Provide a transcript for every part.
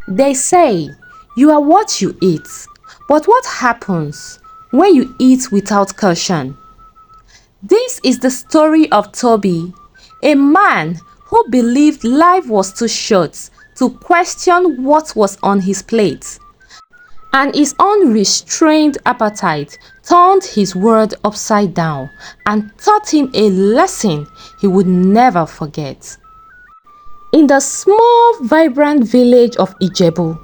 They say you are what you eat, but what happens when you eat without caution? This is the story of Toby, a man who believed life was too short to question what was on his plate, and his unrestrained appetite turned his world upside down and taught him a lesson he would never forget. In the small, vibrant village of Ijebu,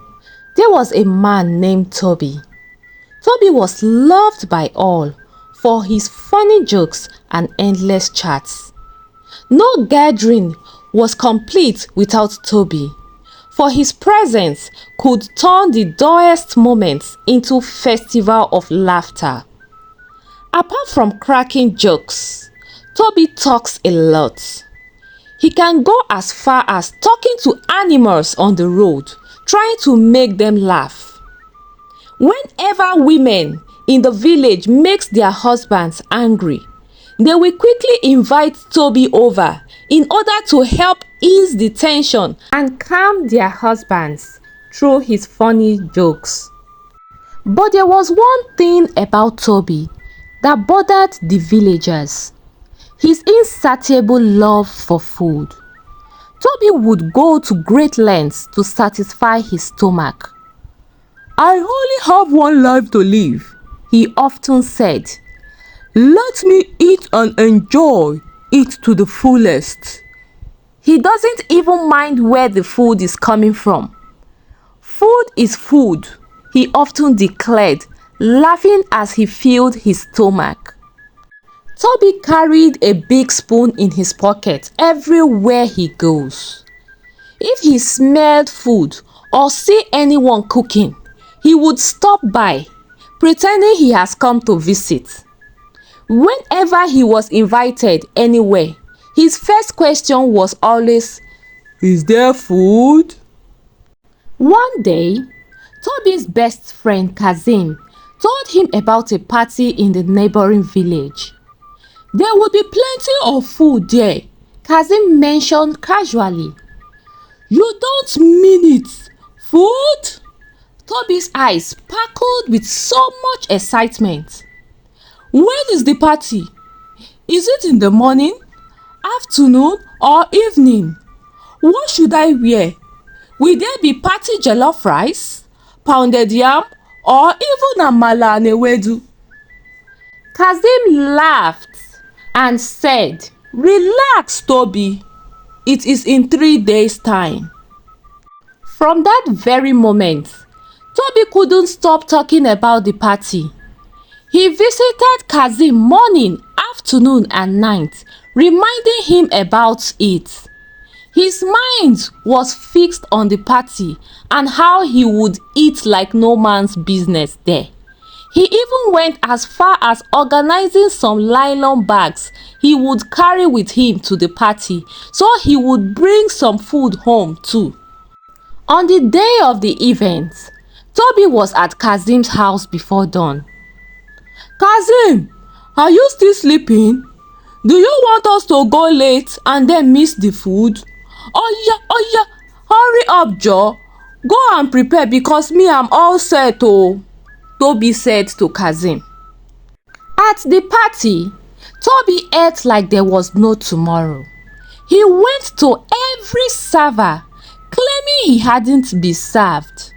there was a man named Toby. Toby was loved by all for his funny jokes and endless chats. No gathering was complete without Toby, for his presence could turn the dullest moments into festival of laughter. Apart from cracking jokes, Toby talks a lot. He can go as far as talking to animals on the road, trying to make them laugh. Whenever women in the village makes their husbands angry, they will quickly invite Toby over in order to help ease the tension and calm their husbands through his funny jokes. But there was one thing about Toby that bothered the villagers: his insatiable love for food. Toby would go to great lengths to satisfy his stomach. "I only have one life to live," he often said. "Let me eat and enjoy it to the fullest." He doesn't even mind where the food is coming from. "Food is food," he often declared, laughing as he filled his stomach. Toby carried a big spoon in his pocket everywhere he goes. If he smelled food or see anyone cooking, he would stop by, pretending he has come to visit. Whenever he was invited anywhere, his first question was always, "Is there food?" One day, Toby's best friend Kazim told him about a party in the neighboring village. "There will be plenty of food there," Kazim mentioned casually. "You don't mean it? Food?" Toby's eyes sparkled with so much excitement. "When is the party? Is it in the morning, afternoon, or evening? What should I wear? Will there be party jollof rice, pounded yam, or even amala and ewedu?" Kazim laughed and said, "Relax, Toby. It is in 3 days' time." From that very moment, Toby couldn't stop talking about the party. He visited Kazim morning, afternoon, and night, reminding him about it. His mind was fixed on the party and how he would eat like no man's business there. He even went as far as organizing some nylon bags he would carry with him to the party, so he would bring some food home too. On the day of the event, Toby was at Kazim's house before dawn. "Kazim, are you still sleeping? Do you want us to go late and then miss the food? Oh yeah, hurry up, Joe. Go and prepare because me I'm all set oh," Toby said to Kazim. At the party, Toby ate like there was no tomorrow. He went to every server, claiming he hadn't been served,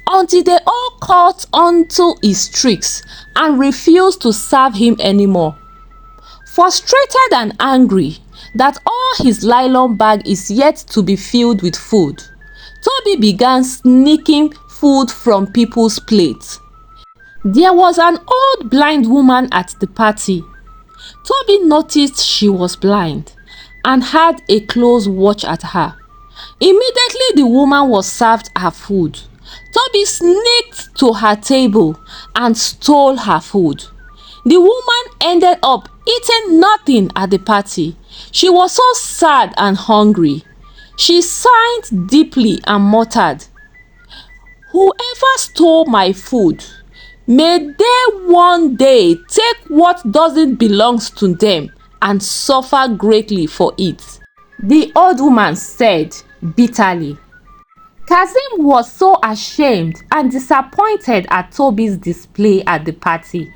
until they all caught onto his tricks and refused to serve him anymore. Frustrated and angry that all his nylon bag is yet to be filled with food, Toby began sneaking food from people's plates. There was an old blind woman at the party. Toby noticed she was blind and had a close watch at her. Immediately the woman was served her food. Toby sneaked to her table and stole her food. The woman ended up eating nothing at the party. She was so sad and hungry. She sighed deeply and muttered, "Whoever stole my food, may they one day take what doesn't belong to them and suffer greatly for it." The old woman said bitterly. Kazim was so ashamed and disappointed at Toby's display at the party,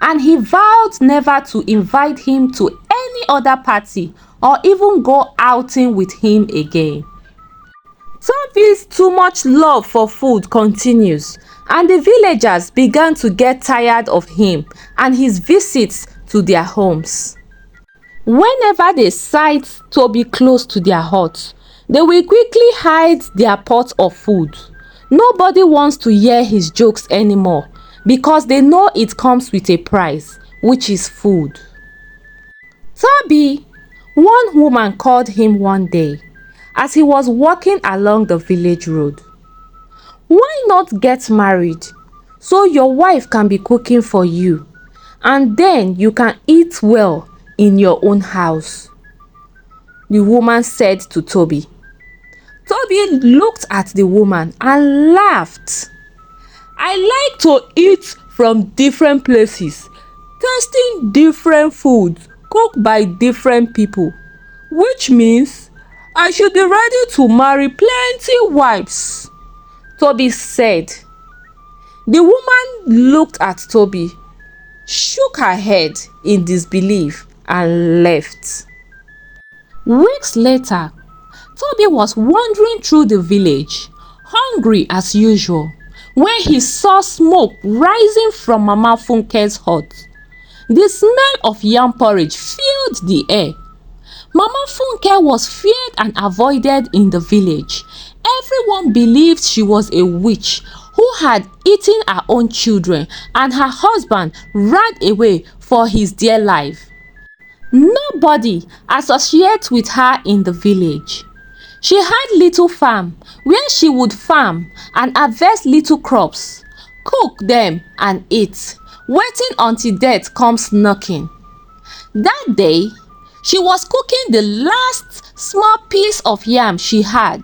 and he vowed never to invite him to any other party or even go outing with him again. Toby's too much love for food continues, and the villagers began to get tired of him and his visits to their homes. Whenever they sight Toby close to their hut, they will quickly hide their pot of food. Nobody wants to hear his jokes anymore because they know it comes with a price, which is food. Toby, one woman called him one day as he was walking along the village road. Why not get married so your wife can be cooking for you and then you can eat well in your own house? The woman said to Toby. Toby looked at the woman and laughed. I like to eat from different places, tasting different foods cooked by different people, which means I should be ready to marry plenty wives, Toby said. The woman looked at Toby, shook her head in disbelief, and left. Weeks later, Toby was wandering through the village, hungry as usual, when he saw smoke rising from Mama Funke's hut. The smell of yam porridge filled the air. Mama Funke was feared and avoided in the village. Everyone believed she was a witch who had eaten her own children, and her husband ran away for his dear life. Nobody associated with her in the village. She had little farm where she would farm and harvest little crops, cook them and eat, waiting until death comes knocking. That day, she was cooking the last small piece of yam she had.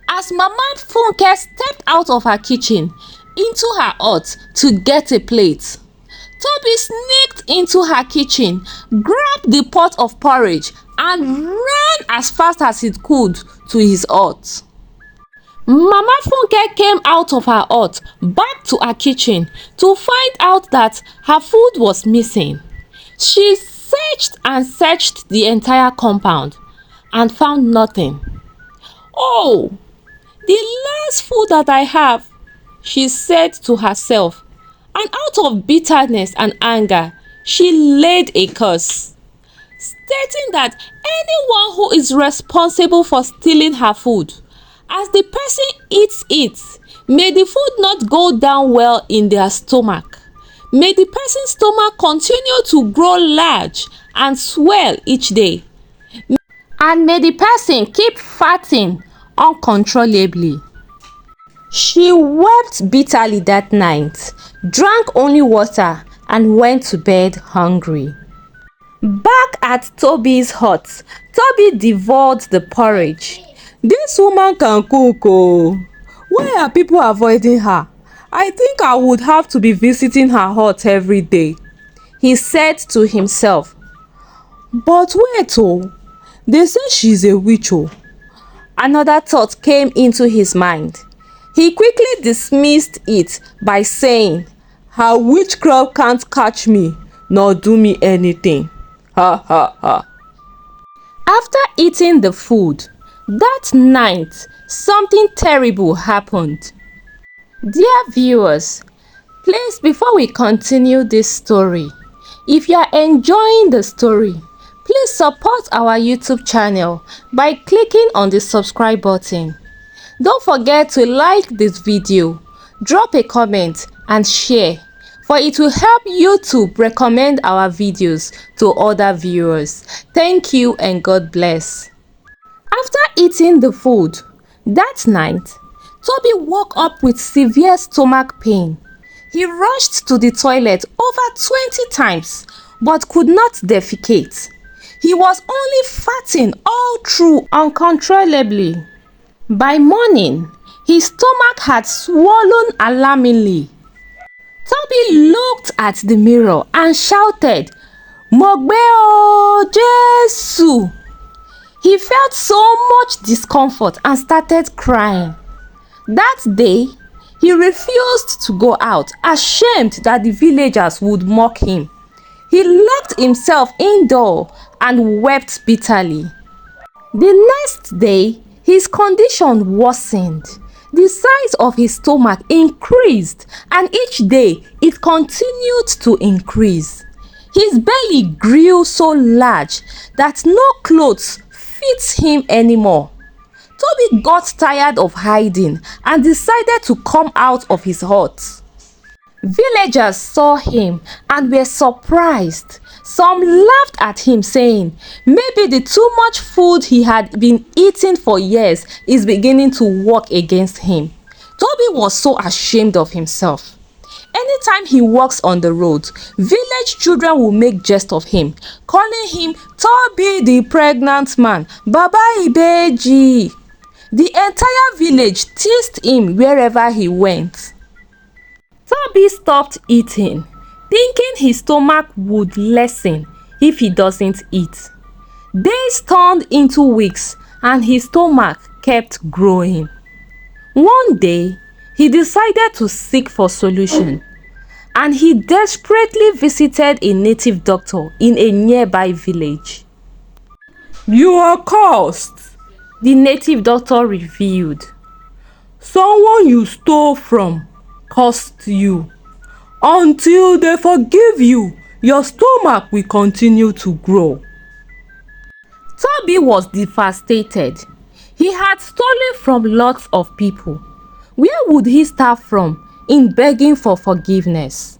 As Mama Funke stepped out of her kitchen into her hut to get a plate, Toby sneaked into her kitchen, grabbed the pot of porridge and ran as fast as he could to his hut. Mama Funke came out of her hut back to her kitchen to find out that her food was missing. She searched and searched the entire compound and found nothing. Oh, the last food that I have, she said to herself, and out of bitterness and anger, she laid a curse, stating that anyone who is responsible for stealing her food, as the person eats it, may the food not go down well in their stomach. May the person's stomach continue to grow large and swell each day. And may the person keep fatting uncontrollably. She wept bitterly that night, drank only water, and went to bed hungry. Back at Toby's hut, Toby devoured the porridge. This woman can cook oh. Why are people avoiding her? I think I would have to be visiting her hut every day, he said to himself. But wait oh, they say she's a witch oh. Another thought came into his mind. He quickly dismissed it by saying, her witchcraft can't catch me nor do me anything. Ha ha ha. After eating the food, that night something terrible happened. Dear viewers, please, before we continue this story, if you are enjoying the story, please support our YouTube channel by clicking on the subscribe button. Don't forget to like this video, drop a comment and share, for it will help YouTube recommend our videos to other viewers. Thank you and God bless. After eating the food, that night, Toby woke up with severe stomach pain. He rushed to the toilet over 20 times but could not defecate. He was only farting all through uncontrollably. By morning, his stomach had swollen alarmingly. Toby looked at the mirror and shouted, Mogbe o Jesu! He felt so much discomfort and started crying. That day, he refused to go out, ashamed that the villagers would mock him. He locked himself indoors and wept bitterly. The next day, his condition worsened. The size of his stomach increased, and each day it continued to increase. His belly grew so large that no clothes fit him anymore. Toby got tired of hiding and decided to come out of his hut. Villagers saw him and were surprised. Some laughed at him, saying maybe the too much food he had been eating for years is beginning to work against him. Toby was so ashamed of himself. Anytime he walks on the road, village children will make jest of him, calling him Toby the pregnant man, Baba Ibeji. The entire village teased him wherever he went. Toby stopped eating, thinking his stomach would lessen if he doesn't eat. Days turned into weeks and his stomach kept growing. One day, he decided to seek for solution, and he desperately visited a native doctor in a nearby village. "You are cursed," the native doctor revealed. "Someone you stole from cursed you. Until they forgive you, your stomach will continue to grow." Toby was devastated. He had stolen from lots of people. Where would he start from in begging for forgiveness?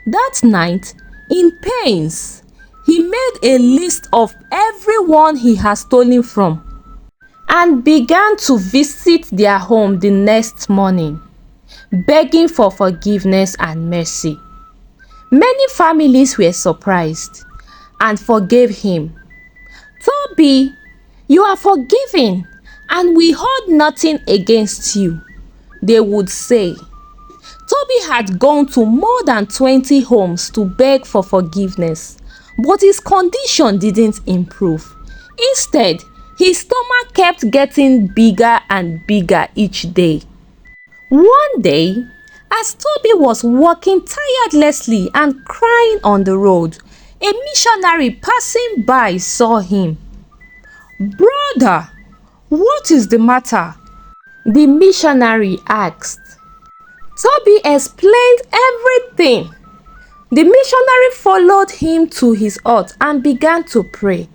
That night, in pains, he made a list of everyone he had stolen from and began to visit their home the next morning, begging for forgiveness and mercy. Many families were surprised and forgave him. "Toby, you are forgiven, and we hold nothing against you," they would say. Toby had gone to more than 20 homes to beg for forgiveness, but his condition didn't improve. Instead, his stomach kept getting bigger and bigger each day. One day, as Toby was walking tirelessly and crying on the road, a missionary passing by saw him. "Brother, what is the matter?" the missionary asked. Toby explained everything. The missionary followed him to his hut and began to pray.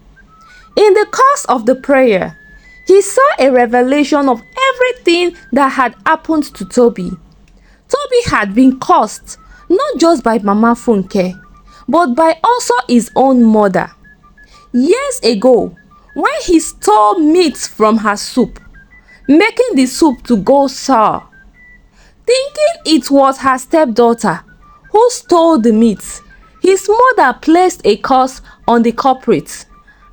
In the course of the prayer, he saw a revelation of everything that had happened to Toby. Toby had been cursed not just by Mama Funke, but by also his own mother. Years ago, when he stole meat from her soup, making the soup to go sour, thinking it was her stepdaughter who stole the meat, his mother placed a curse on the culprit,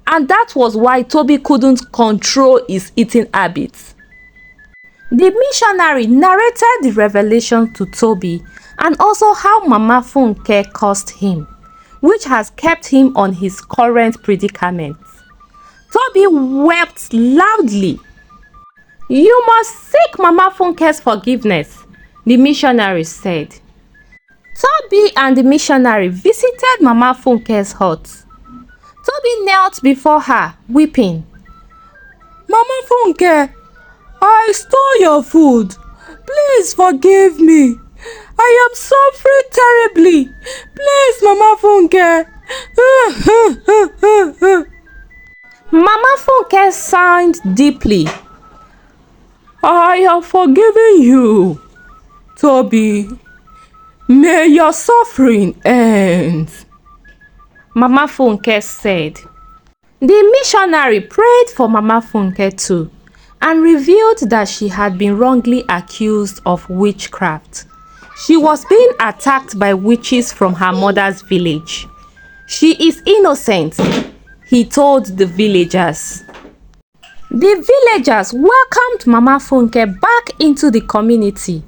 and that was why Toby couldn't control his eating habits. The missionary narrated the revelation to Toby and also how Mama Funke cursed him, which has kept him on his current predicament. Toby wept loudly. "You must seek Mama Funke's forgiveness," the missionary said. Toby and the missionary visited Mama Funke's hut. Toby knelt before her, weeping. "Mama Funke, I stole your food. Please forgive me. I am suffering terribly. Please, Mama Funke." Mama Funke sighed deeply. "I have forgiven you, Toby. May your suffering end," Mama Funke said. The missionary prayed for Mama Funke too and revealed that she had been wrongly accused of witchcraft. She was being attacked by witches from her mother's village. She is innocent, he told the villagers. The villagers welcomed Mama Funke back into the community,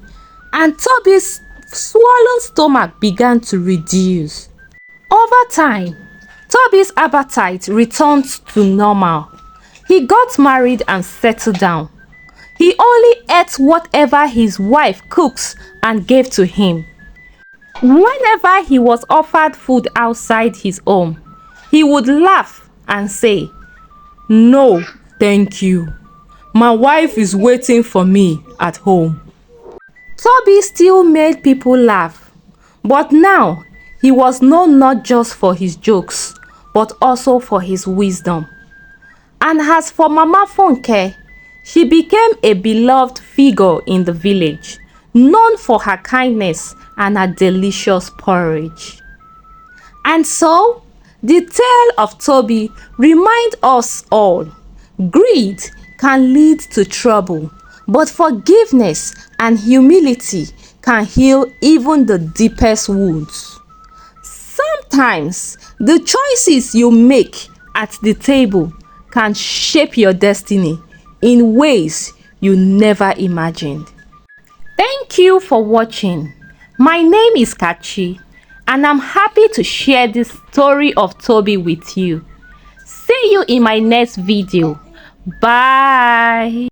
and Toby's swollen stomach began to reduce. Over time, Toby's appetite returned to normal. He got married and settled down. He only ate whatever his wife cooks and gave to him. Whenever he was offered food outside his home, he would laugh and say, No, thank you. My wife is waiting for me at home. Toby still made people laugh, but now he was known not just for his jokes, but also for his wisdom. And as for Mama Funke, she became a beloved figure in the village, known for her kindness and her delicious porridge. And so, the tale of Toby reminds us all, greed can lead to trouble, but forgiveness and humility can heal even the deepest wounds. Sometimes, the choices you make at the table can shape your destiny in ways you never imagined. Thank you for watching. My name is Kachi, and I'm happy to share this story of Toby with you. See you in my next video. Bye.